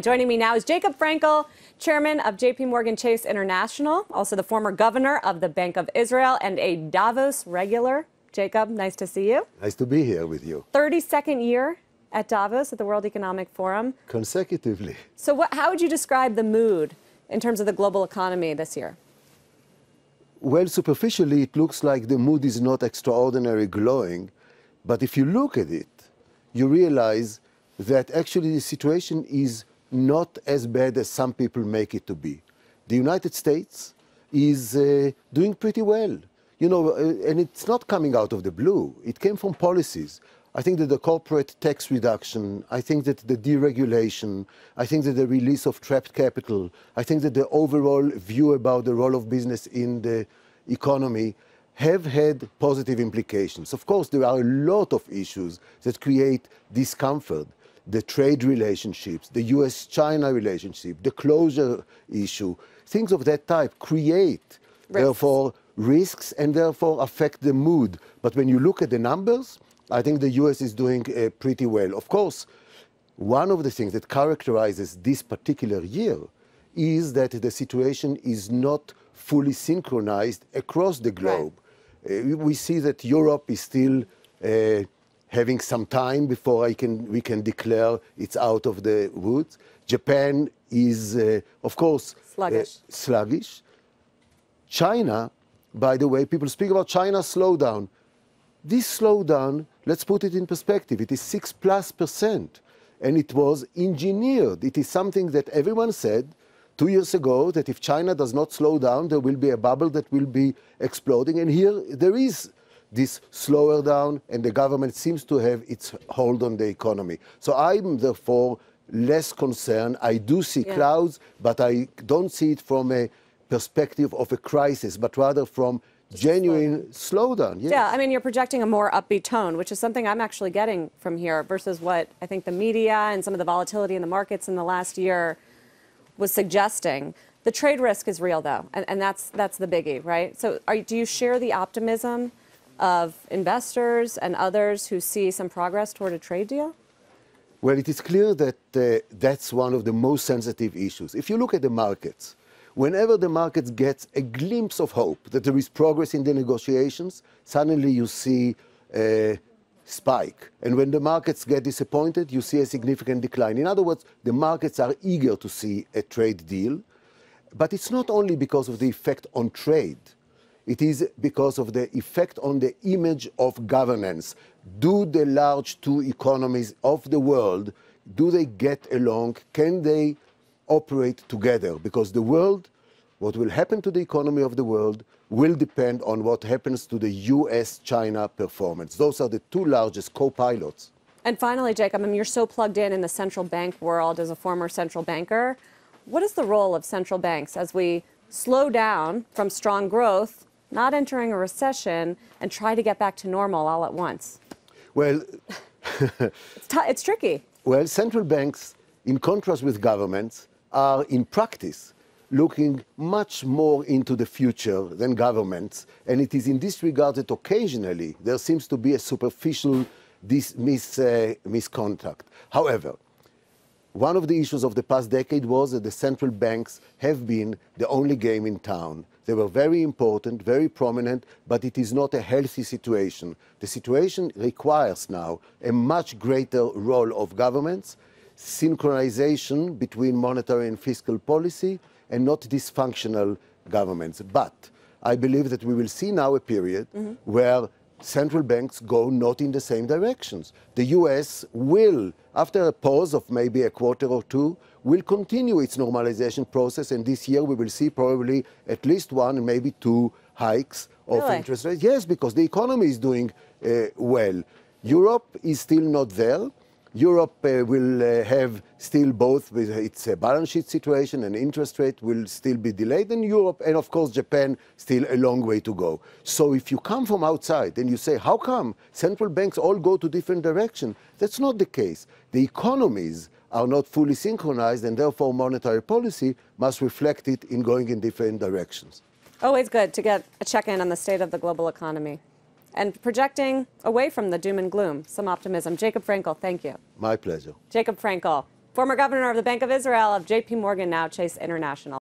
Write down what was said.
Joining me now is Jacob Frenkel, chairman of JP Morgan Chase International, also the former governor of the Bank of Israel and a Davos regular. Jacob, nice to see you. Nice to be here with you. 32nd year at Davos at the World Economic Forum. Consecutively. So how would you describe the mood in terms of the global economy this year? Well, superficially, it looks like the mood is not extraordinarily glowing. But if you look at it, you realize that actually the situation is not as bad as some people make it to be. The United States is doing pretty well. You know, and it's not coming out of the blue. It came from policies. I think that the corporate tax reduction, I think that the deregulation, I think that the release of trapped capital, I think that the overall view about the role of business in the economy have had positive implications. Of course, there are a lot of issues that create discomfort. The trade relationships, the US-China relationship, the closure issue, things of that type create, therefore, risks and therefore affect the mood. But when you look at the numbers, I think the US is doing pretty well. Of course, one of the things that characterizes this particular year is that the situation is not fully synchronized across the globe. Right. We see that Europe is still having some time before we can declare it's out of the woods. Japan is, of course, sluggish. China, by the way, people speak about China's slowdown. This slowdown, let's put it in perspective, it is 6+%, and it was engineered. It is something that everyone said 2 years ago, that if China does not slow down, there will be a bubble that will be exploding, and here there is this slower down, and the government seems to have its hold on the economy. So I'm therefore less concerned. I do see clouds, but I don't see it from a perspective of a crisis, but rather from genuine slowdown. Yes. Yeah, I mean, you're projecting a more upbeat tone, which is something I'm actually getting from here versus what I think the media and some of the volatility in the markets in the last year was suggesting. The trade risk is real, though, and that's the biggie, right? So do you share the optimism of investors and others who see some progress toward a trade deal? Well, it is clear that that's one of the most sensitive issues. If you look at the markets, whenever the markets get a glimpse of hope that there is progress in the negotiations, suddenly you see a spike. And when the markets get disappointed, you see a significant decline. In other words, the markets are eager to see a trade deal. But it's not only because of the effect on trade. It is because of the effect on the image of governance. Do the large two economies of the world, do they get along? Can they operate together? Because the world, what will happen to the economy of the world will depend on what happens to the US-China performance. Those are the two largest co-pilots. And finally, Jacob, I mean, you're so plugged in the central bank world as a former central banker. What is the role of central banks as we slow down from strong growth, not entering a recession, and try to get back to normal all at once? Well, it's tricky. Well, central banks, in contrast with governments, are in practice looking much more into the future than governments. And it is in this regard that occasionally there seems to be a superficial misconduct. However, one of the issues of the past decade was that the central banks have been the only game in town. They were very important, very prominent, but it is not a healthy situation. The situation requires now a much greater role of governments, synchronization between monetary and fiscal policy, and not dysfunctional governments. But I believe that we will see now a period where central banks go not in the same directions. The US will, after a pause of maybe a quarter or two, will continue its normalization process, and this year we will see probably at least one, maybe two hikes of interest rates. Yes, because the economy is doing well. Europe is still not there. Europe will have still both with its balance sheet situation and interest rate will still be delayed, and Europe and of course Japan still a long way to go. So if you come from outside and you say, how come central banks all go to different directions? That's not the case. The economies are not fully synchronized, and therefore monetary policy must reflect it in going in different directions. Always good to get a check-in on the state of the global economy and projecting away from the doom and gloom, some optimism. Jacob Frenkel, thank you. My pleasure. Jacob Frenkel. Former governor of the Bank of Israel, of JP Morgan, now Chase International.